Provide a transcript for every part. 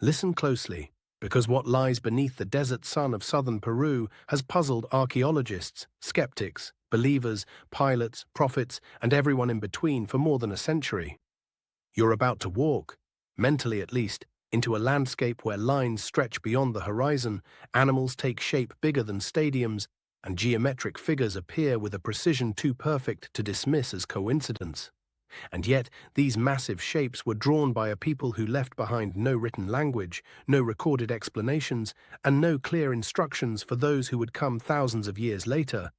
Listen closely, because what lies beneath the desert sun of southern Peru has puzzled archaeologists, skeptics, believers, pilots, prophets, and everyone in between for more than a century. You're about to walk, mentally at least, into a landscape where lines stretch beyond the horizon, animals take shape bigger than stadiums, and geometric figures appear with a precision too perfect to dismiss as coincidence. And yet, these massive shapes were drawn by a people who left behind no written language, no recorded explanations, and no clear instructions for those who would come thousands of years later,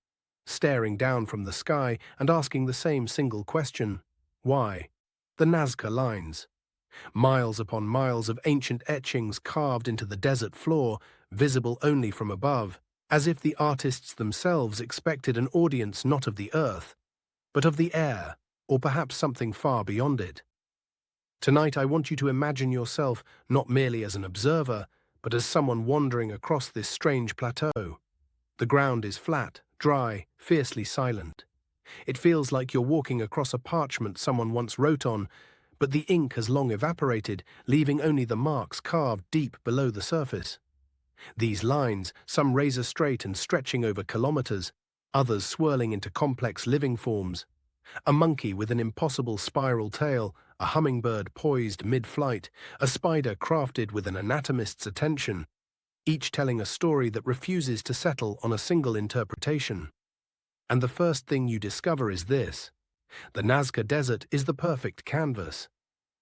staring down from the sky and asking the same single question: why? The Nazca lines. Miles upon miles of ancient etchings carved into the desert floor, visible only from above, as if the artists themselves expected an audience not of the earth, but of the air, or perhaps something far beyond it. Tonight I want you to imagine yourself not merely as an observer, but as someone wandering across this strange plateau. The ground is flat, dry, fiercely silent. It feels like you're walking across a parchment someone once wrote on, but the ink has long evaporated, leaving only the marks carved deep below the surface. These lines, some razor straight and stretching over kilometers, others swirling into complex living forms. A monkey with an impossible spiral tail, a hummingbird poised mid-flight, a spider crafted with an anatomist's attention, each telling a story that refuses to settle on a single interpretation. And the first thing you discover is this: the Nazca Desert is the perfect canvas,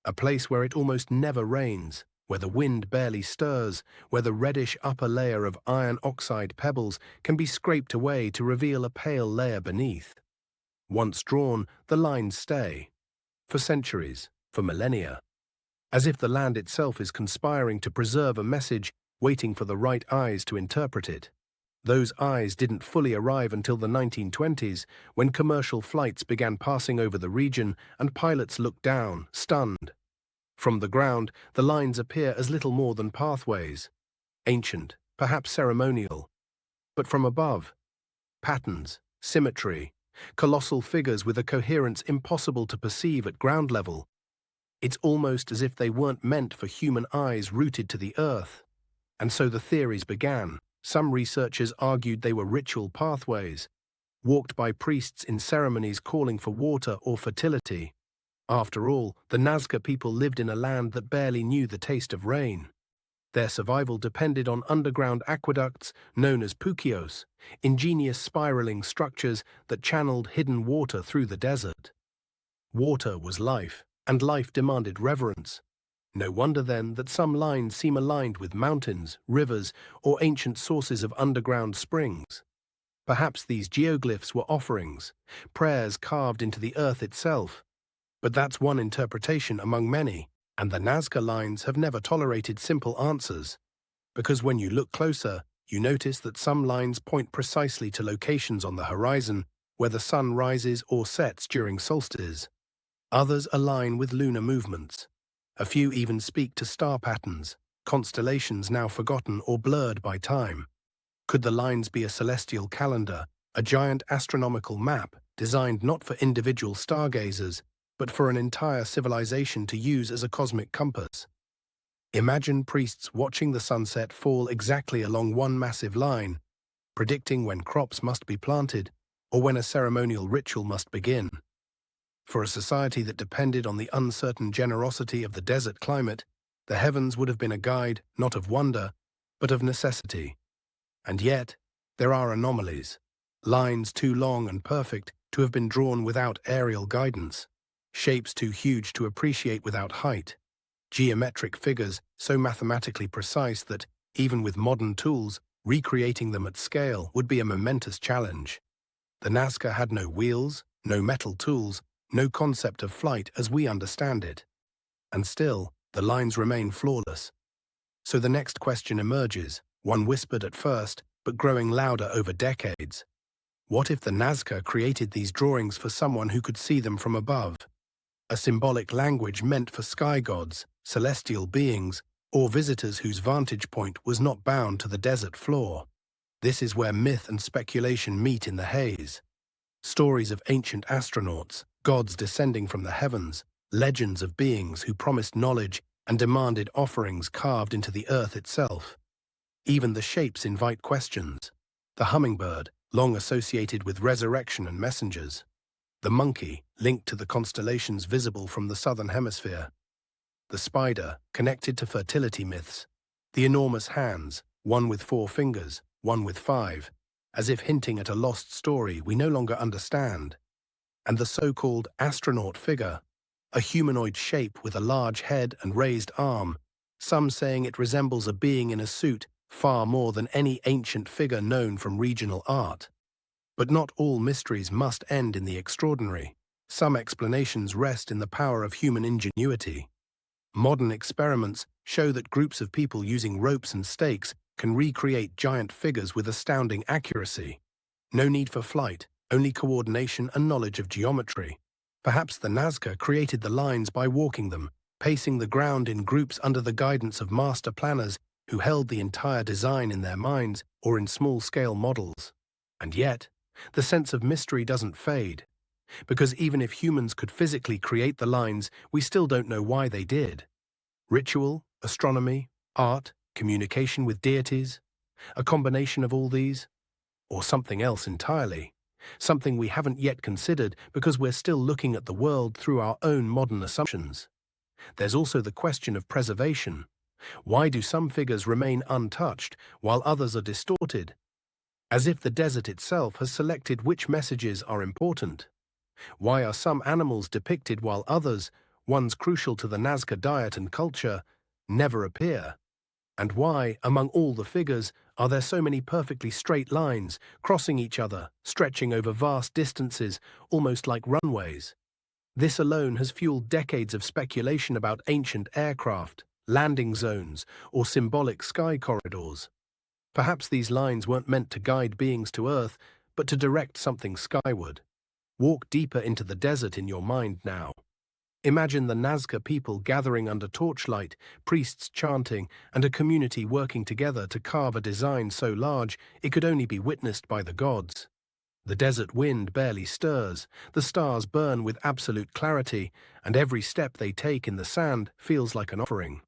a place where it almost never rains, where the wind barely stirs, where the reddish upper layer of iron oxide pebbles can be scraped away to reveal a pale layer beneath. Once drawn, the lines stay, for centuries, for millennia, as if the land itself is conspiring to preserve a message, waiting for the right eyes to interpret it. Those eyes didn't fully arrive until the 1920s, when commercial flights began passing over the region and pilots looked down, stunned. From the ground, the lines appear as little more than pathways, ancient, perhaps ceremonial. But from above, patterns, symmetry, colossal figures with a coherence impossible to perceive at ground level. It's almost as if they weren't meant for human eyes rooted to the earth. And so the theories began. Some researchers argued they were ritual pathways, walked by priests in ceremonies calling for water or fertility. After all, the Nazca people lived in a land that barely knew the taste of rain. Their survival depended on underground aqueducts known as puquios, ingenious spiraling structures that channeled hidden water through the desert. Water was life, and life demanded reverence. No wonder then that some lines seem aligned with mountains, rivers, or ancient sources of underground springs. Perhaps these geoglyphs were offerings, prayers carved into the earth itself. But that's one interpretation among many. And the Nazca lines have never tolerated simple answers, because when you look closer, you notice that some lines point precisely to locations on the horizon where the sun rises or sets during solstices. Others align with lunar movements. A few even speak to star patterns, constellations now forgotten or blurred by time. Could the lines be a celestial calendar, a giant astronomical map designed not for individual stargazers, but for an entire civilization to use as a cosmic compass? Imagine priests watching the sunset fall exactly along one massive line, predicting when crops must be planted or when a ceremonial ritual must begin. For a society that depended on the uncertain generosity of the desert climate, the heavens would have been a guide not of wonder, but of necessity. And yet, there are anomalies, lines too long and perfect to have been drawn without aerial guidance. Shapes too huge to appreciate without height, geometric figures so mathematically precise that, even with modern tools, recreating them at scale would be a momentous challenge. The Nazca had no wheels, no metal tools, no concept of flight as we understand it. And still, the lines remain flawless. So the next question emerges, one whispered at first, but growing louder over decades. What if the Nazca created these drawings for someone who could see them from above? A symbolic language meant for sky gods, celestial beings, or visitors whose vantage point was not bound to the desert floor. This is where myth and speculation meet in the haze. Stories of ancient astronauts, gods descending from the heavens, legends of beings who promised knowledge and demanded offerings carved into the earth itself. Even the shapes invite questions. The hummingbird, long associated with resurrection and messengers. The monkey, linked to the constellations visible from the southern hemisphere. The spider, connected to fertility myths. The enormous hands, one with 4 fingers, one with 5, as if hinting at a lost story we no longer understand. And the so-called astronaut figure, a humanoid shape with a large head and raised arm, some saying it resembles a being in a suit far more than any ancient figure known from regional art. But not all mysteries must end in the extraordinary. Some explanations rest in the power of human ingenuity. Modern experiments show that groups of people using ropes and stakes can recreate giant figures with astounding accuracy. No need for flight, only coordination and knowledge of geometry. Perhaps the Nazca created the lines by walking them, pacing the ground in groups under the guidance of master planners who held the entire design in their minds or in small-scale models. And yet, the sense of mystery doesn't fade, because even if humans could physically create the lines, we still don't know why they did. Ritual, astronomy, art, communication with deities, a combination of all these, or something else entirely, something we haven't yet considered because we're still looking at the world through our own modern assumptions. There's also the question of preservation. Why do some figures remain untouched while others are distorted? As if the desert itself has selected which messages are important. Why are some animals depicted while others, ones crucial to the Nazca diet and culture, never appear? And why, among all the figures, are there so many perfectly straight lines, crossing each other, stretching over vast distances, almost like runways? This alone has fueled decades of speculation about ancient aircraft, landing zones, or symbolic sky corridors. Perhaps these lines weren't meant to guide beings to Earth, but to direct something skyward. Walk deeper into the desert in your mind now. Imagine the Nazca people gathering under torchlight, priests chanting, and a community working together to carve a design so large it could only be witnessed by the gods. The desert wind barely stirs, the stars burn with absolute clarity, and every step they take in the sand feels like an offering.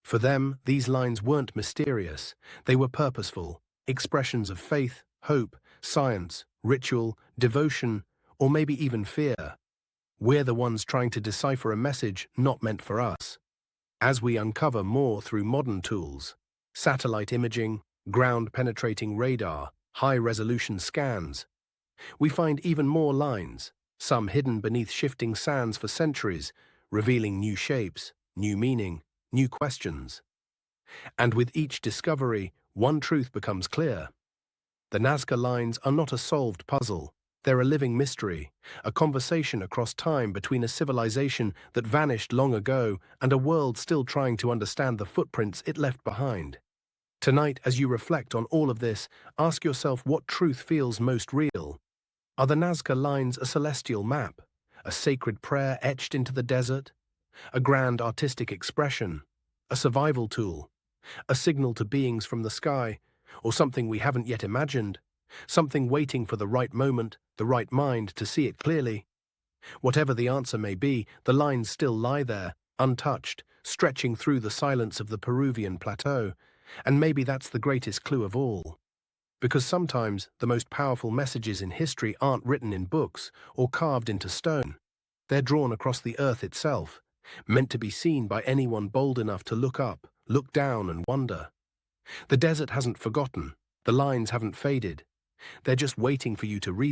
For them, these lines weren't mysterious, they were purposeful, expressions of faith, hope, science, ritual, devotion, or maybe even fear. We're the ones trying to decipher a message not meant for us. As we uncover more through modern tools, satellite imaging, ground-penetrating radar, high-resolution scans, we find even more lines, some hidden beneath shifting sands for centuries, revealing new shapes, new meaning, new questions. And with each discovery, one truth becomes clear. The Nazca lines are not a solved puzzle. They're a living mystery, a conversation across time between a civilization that vanished long ago and a world still trying to understand the footprints it left behind. Tonight, as you reflect on all of this, ask yourself what truth feels most real. Are the Nazca lines a celestial map, a sacred prayer etched into the desert, a grand artistic expression, a survival tool, a signal to beings from the sky, or something we haven't yet imagined, something waiting for the right moment, the right mind to see it clearly? Whatever the answer may be, the lines still lie there, untouched, stretching through the silence of the Peruvian plateau, and maybe that's the greatest clue of all. Because sometimes the most powerful messages in history aren't written in books or carved into stone. They're drawn across the earth itself, meant to be seen by anyone bold enough to look up, look down and wonder. The desert hasn't forgotten, the lines haven't faded. They're just waiting for you to read